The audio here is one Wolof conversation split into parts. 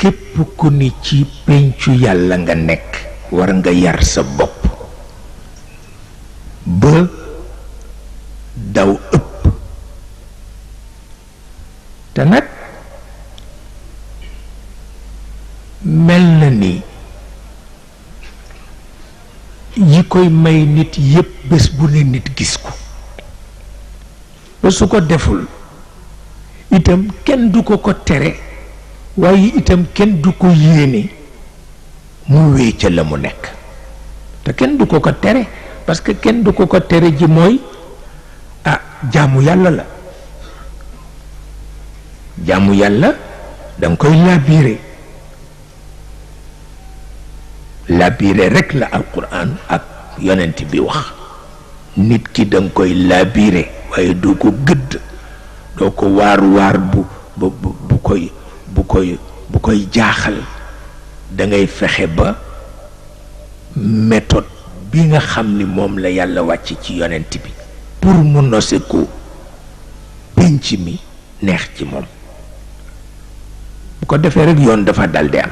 képp ku ni ci pencu yàlla nga nekk war nga yar sa bopp ba daw ëpp te nag mel na ni yi koy may nit yépp bés bu ne nit gis ko ba su ko deful itam kenn du ko tere waaye itam kenn du ko yéene mu wéy ca la mu nekk te kenn du ko tere parce que kenn du ko tere ji mooy jaamu yàlla la jaamu yàlla danga koy labiré rek la alquran ak yonent bi wax nit ki danga koy labiré waaye doo ko gëdd doo ko waar bu koy jaaxal dangay fexe ba méthode bi nga xam ni moom la yàlla wàcc ci yonent bi pour mu nose ko pénc mi neex ci moom bu ko defee rek yoon dafa daldi am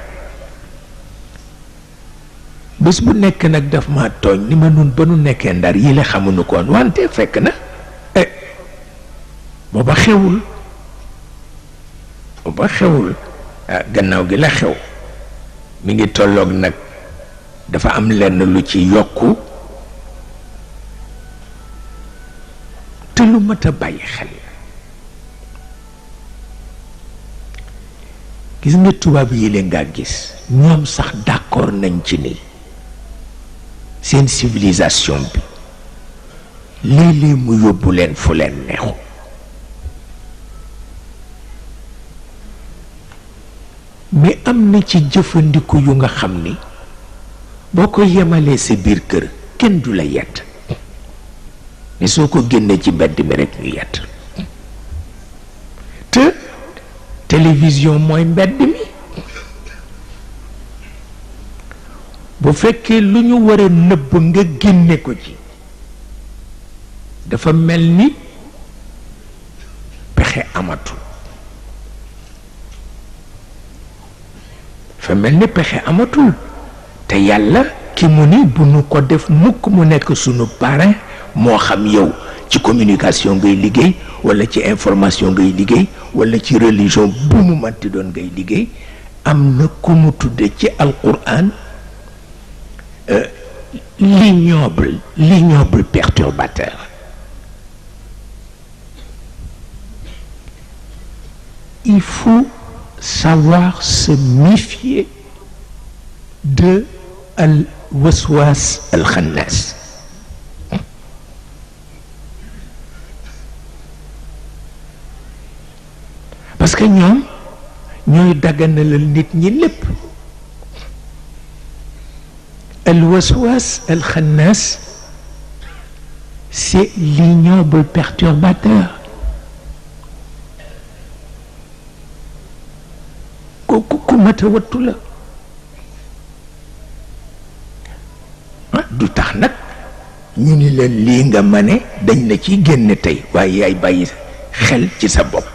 bés bu nekk nag daf ma tooñ ni ma nun ba nu nekkee Ndar yi la xamuñu ko woon wante fekk na booba xewul gannaaw gi la xew mi ngi tolloog nag dafa am lenn lu ci yokku te lu mat a bàyyi xel gis nga tubaab yi leen nga gis ñoom sax d'accord nañ ci ni seen civilisation bi léeg-léeg mu yóbbu leen fu leen neexu mais am na ci jëfandiku yu nga xam ni boo ko yemalee sa biir kër kenn du la yedd mais soo ko génnee ci mbedd mi rek ñu yedd te télévision mooy mbedd mi bu fekkee lu ñu war a nëbb nga génne ko ci dafa mel ni pexe amatul te yàlla ki mu ni bu nu ko def mukk mu nekk sunu parrain moo xam yow ci communication ngay liggéey walla ci information ngay liggéey walla ci religion bu mu manti doon ngay liggéey am na ku mu tudde ci alquran l'ignoble perturbateur. Il faut savoir se méfier de al-waswas al-khannas. Parce que ñoom ñooy daganalal nit ñi lépp. Al-waswas al-khannas, c'est l'ignoble perturbateur. ku mata wattu la du tax nag ñu ni leen lii nga mane dañ la ciy génne tey waaye yaay bàyyi xel ci sa bopp.